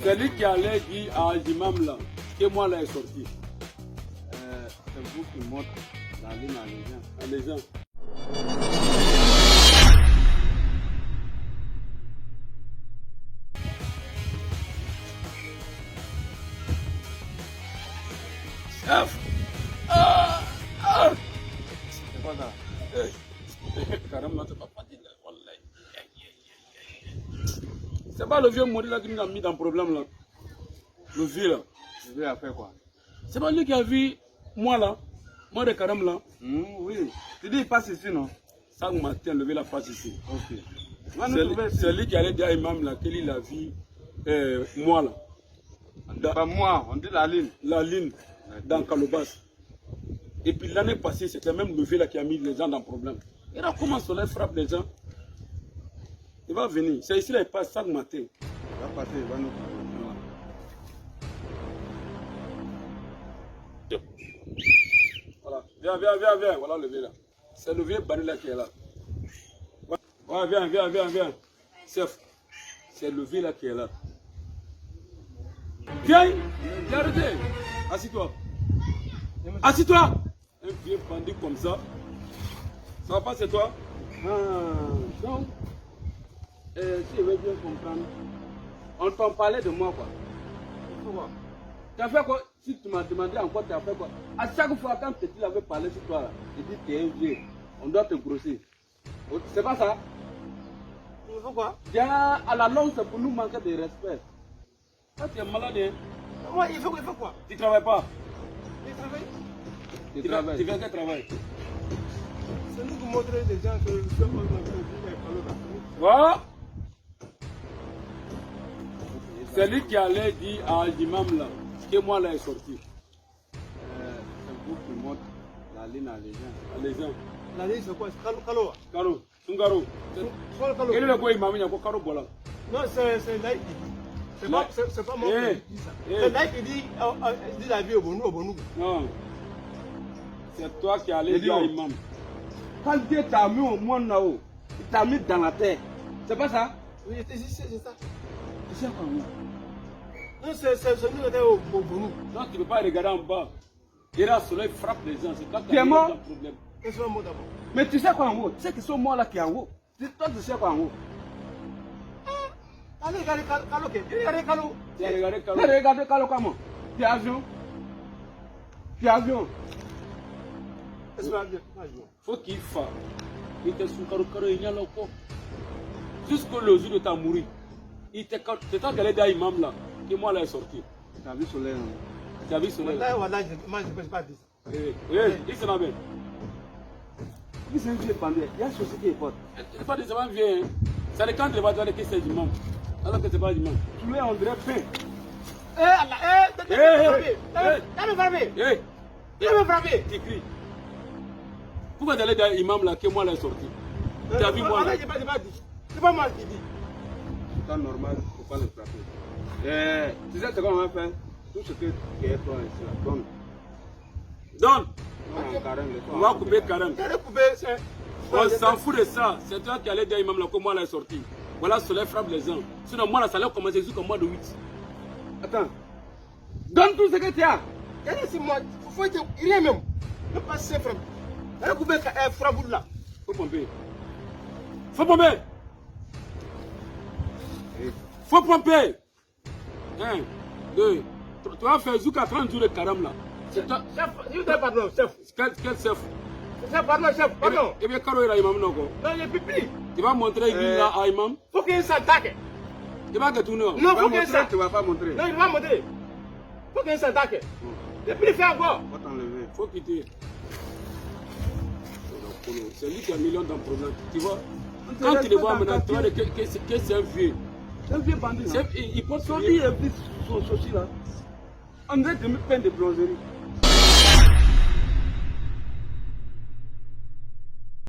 C'est lui qui allait dire à l'imam là que moi là est sorti. C'est vous qui montre la ligne à les gens. Chef! C'est quoi ça? Carrément, c'est pas facile. C'est pas le vieux Modi là qui nous a mis dans le problème là. Le vieux là. Le vieux a fait quoi? C'est pas lui qui a vu moi là. Moi de Karam là. Oui. Tu dis il passe ici non? Ça matin, le vieux là passe ici. Ok. C'est lui qui allait dire à Imam là qu'il a vu moi là. Pas moi, on dit la ligne. La ligne dans Kalobas. Et puis l'année passée, c'était même le vieux là qui a mis les gens dans le problème. Et là, comment Soleil frappe les gens? Il va venir. C'est ici là, il passe chaque matin. Il va passer, il va nous. Voilà. Viens. Voilà le vieux là. C'est le vieux Bani là qui est là. Ouais, viens. Chef. C'est le vieux là qui est là. Viens. Arrêtez. Assis-toi. Assis-toi. Un vieux bandit comme ça. Ça va pas, c'est toi? Donc, si je veux bien comprendre, on t'en parlait de moi quoi. Tu as fait quoi? Si tu m'as demandé encore, tu as fait quoi? À chaque fois quand Petit avait parlé sur toi, il dit tu es un vieux, on doit te grossir. C'est pas ça? Pourquoi? Bien, à la longue, c'est pour nous manquer de respect. Quand tu es malade, hein? Ouais, il faut quoi? Tu travailles pas? Il travaille. Tu viens quel travail? C'est nous qui montrer les gens que ce qu'on a fait. Voilà. C'est lui qui allait dire à l'imam là que moi là est sorti. C'est vous qui montre la ligne à les gens. La ligne c'est quoi? C'est Kalo. Karo, Sungaro. Quel est le quoi imam? Il y a quoi Karo Bola? Non, c'est Naïk. C'est pas moi qui dis ça. C'est Naïk qui dit la vie au Bonou. Non. C'est toi qui allais dire à l'imam. Quand Dieu t'a mis au monde là-haut, il t'a mis dans la terre. C'est pas ça? Oui, c'est ça. Tu sais quoi, moi? Non, c'est nous qui étions au Bonou. Donc tu ne peux pas regarder en bas. Et là, le soleil frappe les gens. C'est quand Tu es mort? un problème. Qu'est-ce que c'est un mot d'abord? Mais tu sais quoi en haut? Tu sais que c'est moi là qui est en haut. Toi, tu sais quoi en haut? Allez, regardez Kalo. Regardez Kalo. Tu as regardé Kalo? Tu as regardé Kalo comment? Tu es avion? Faut qu'il fasse. Il était sous Karo, il y a le corps. Jusqu'au jour de ta mourir. C'est toi qui allais dire à l'imam là que moi là est sorti. Tu as vu Soleil? Tu as vu Soleil? Moi, je ne peux pas dire ça. Il s'en a bien. Oui, c'est un vieux bandit. Il y a une chose qui est forte. C'est pas des gens vieux. C'est quand tu vas dire que c'est l'imam. Alors que c'est pas l'imam. Tu es André Pain. Il me frappé. Tu cries. Pourquoi tu allais dire à l'imam là que moi là est sorti? Tu as vu moi là? Je n'ai pas dit. C'est pas moi qui dis. C'est pas normal, il ne faut pas le frapper. Tu sais ce qu'on va faire? Tout ce qui est toi ici, donne. Donne. On On va couper carême. On C'est s'en fout de ça. C'est toi qui allais dire à l'imam là que moi là est sorti. Voilà, le soleil frappe les gens. Sinon, moi là, ça allait commencer jusqu'au mois de 8. Attends. Donne tout ce que tu as. c'est moi. Il faut être rien même. Ne pas se frapper. Elle coupe frappe là. Faut pomper. Faut pomper. Faut pomper. 1, 2, 3. Tu vas faire jusqu'à 30 jours de carême là. C'est toi. Chef, je vous dis pardon, chef. Quel chef? Chef, pardon. Eh bien, Karo est là, imam non quoi. Non, il est pipi. Tu vas montrer l'église là à imam. Faut qu'il s'attaque. Tu vas te tourner. Non, faut qu'il s'attaque. Tu ne vas pas montrer. Non, il va montrer. Faut qu'il s'attaque. Le pipi fait encore. On va t'enlever. Faut quitter. C'est lui qui a million dans le problème. Tu vois? Quand tu le vois maintenant, tu vois que c'est un vieux. C'est un vieux bandit. Il porte Son dit, il a pris son souci là. On dirait de me peine de bronzerie.